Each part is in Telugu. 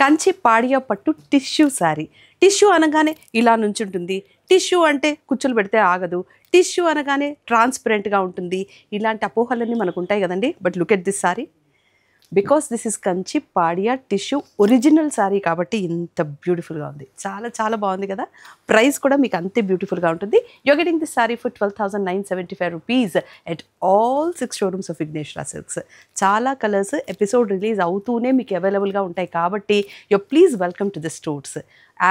కంచి పాడియా పట్టు టిష్యూ శారీ. టిష్యూ అనగానే ఇలా నుంచుంటుంది, టిష్యూ అంటే కుచ్చులు పెడితే ఆగదు, టిష్యూ అనగానే ట్రాన్స్పరెంట్గా ఉంటుంది, ఇలాంటి అపోహలన్నీ మనకు ఉంటాయి కదండి. But look at this sari, because this is Kanchi పాడియా టిష్యూ ఒరిజినల్ శారీ కాబట్టి ఇంత బ్యూటిఫుల్గా ఉంది. చాలా చాలా బాగుంది కదా. ప్రైస్ కూడా మీకు అంతే బ్యూటిఫుల్గా ఉంటుంది. You're getting this sari for 12,975 rupees at all 6 showrooms of Vighneshwara silks. చాలా కలర్స్ ఎపిసోడ్ రిలీజ్ అవుతూనే మీకు అవైలబుల్గా ఉంటాయి కాబట్టి you're please welcome to the stores.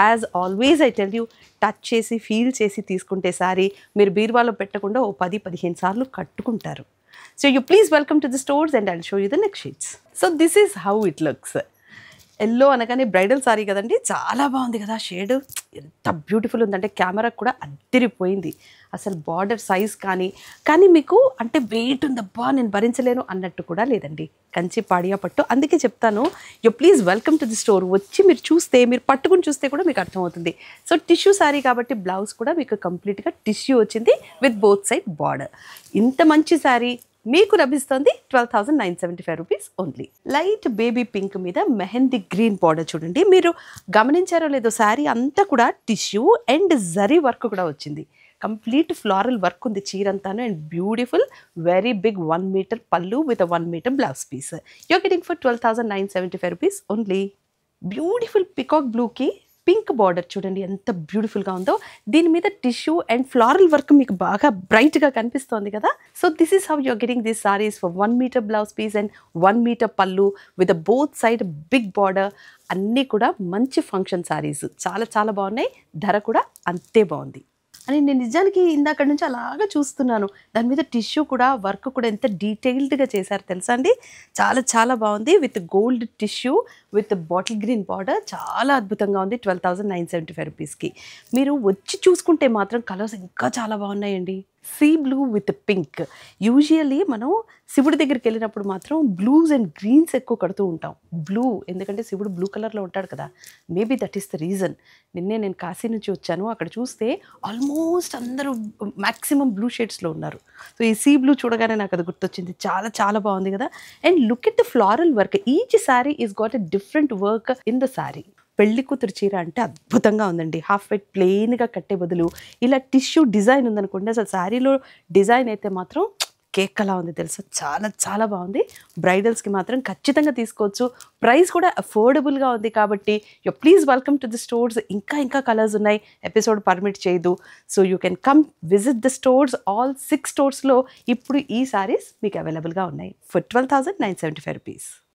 As always I tell you, touch చేసి ఫీల్ చేసి తీసుకుంటే శారీ మీరు బీరువాలో పెట్టకుండా ఓ 10-15 సార్లు కట్టుకుంటారు. So you please welcome to the stores and I'll show you the next sheets. So this is how it looks. Yellow అనగానే బ్రైడల్ సారీ కదండి, చాలా బాగుంది కదా. షేడ్ ఎంత బ్యూటిఫుల్ ఉందంటే కెమెరా కూడా అద్దరిపోయింది. అసలు బార్డర్ సైజ్ కానీ మీకు అంటే వెయిట్ ఉందబ్బా నేను భరించలేను అన్నట్టు కూడా లేదండి. కంచి పాడియా పట్టు, అందుకే చెప్తాను you please welcome to the store. వచ్చి మీరు చూస్తే, మీరు పట్టుకుని చూస్తే కూడా మీకు అర్థమవుతుంది. సో టిష్యూ శారీ కాబట్టి బ్లౌజ్ కూడా మీకు కంప్లీట్గా టిష్యూ వచ్చింది విత్ బోత్ సైడ్ బార్డర్. ఇంత మంచి శారీ మీకు లభిస్తుంది 12,975 rupees only. Light baby pink మీద మెహందీ గ్రీన్ బార్డర్ చూడండి. మీరు గమనించారో లేదో, శారీ అంతా కూడా టిష్యూ అండ్ జరీ వర్క్ కూడా వచ్చింది. కంప్లీట్ ఫ్లోరల్ వర్క్ ఉంది చీరంతాను and beautiful very big 1 metre పళ్ళు with 1 metre blouse piece. You're getting for 12,975 rupees only. Beautiful peacock బ్లూకి పింక్ బార్డర్ చూడండి ఎంత బ్యూటిఫుల్గా ఉందో. దీని మీద టిష్యూ అండ్ ఫ్లోరల్ వర్క్ మీకు బాగా బ్రైట్గా కనిపిస్తోంది కదా. So this is how you're getting this saris for 1 metre blouse piece and 1 metre పళ్ళు with both side big border. అన్నీ కూడా మంచి ఫంక్షన్ సారీస్, చాలా చాలా బాగున్నాయి. ధర కూడా అంతే బాగుంది. అని నేను నిజానికి ఇందాక నుంచి అలాగా చూస్తున్నాను. దాని మీద టిష్యూ కూడా వర్క్ కూడా ఎంత డీటెయిల్డ్గా చేశారు తెలుసా అండి. చాలా చాలా బాగుంది. With gold tissue with bottle green border చాలా అద్భుతంగా ఉంది. 12,975 రూపీస్కి మీరు వచ్చి చూసుకుంటే మాత్రం కలర్స్ ఇంకా చాలా బాగున్నాయండి. Sea blue with pink. Usually మనం శివుడి దగ్గరికి వెళ్ళినప్పుడు మాత్రం బ్లూస్ అండ్ గ్రీన్స్ ఎక్కువ కడుతూ ఉంటాం. బ్లూ ఎందుకంటే శివుడు బ్లూ కలర్లో ఉంటాడు కదా. Maybe that is the reason. నేను కాశీ నుంచి వచ్చాను, అక్కడ చూస్తే ఆల్మోస్ట్ అందరూ మ్యాక్సిమం బ్లూ షేడ్స్లో ఉన్నారు. సో ఈ సీ బ్లూ చూడగానే నాకు అది గుర్తొచ్చింది. చాలా చాలా బాగుంది కదా. And look at the floral work. Each sari is got a different work in the sari. పెళ్లి కూతురు చీర అంటే అద్భుతంగా ఉందండి. హాఫ్ వైట్ ప్లెయిన్గా కట్టే బదులు ఇలా టిష్యూ డిజైన్ ఉందనుకోండి, అసలు శారీలో డిజైన్ అయితే మాత్రం కేక్ అలా ఉంది తెలుసా. చాలా చాలా బాగుంది. బ్రైడల్స్కి మాత్రం ఖచ్చితంగా తీసుకోవచ్చు. ప్రైస్ కూడా అఫోర్డబుల్గా ఉంది కాబట్టి you please welcome to the stores. ఇంకా కలర్స్ ఉన్నాయి, ఎపిసోడ్ పర్మిట్ చేయదు. So you can come visit the stores. All 6 స్టోర్స్లో ఇప్పుడు ఈ సారీస్ మీకు అవైలబుల్గా ఉన్నాయి ఫర్ 12,975 రూపీస్.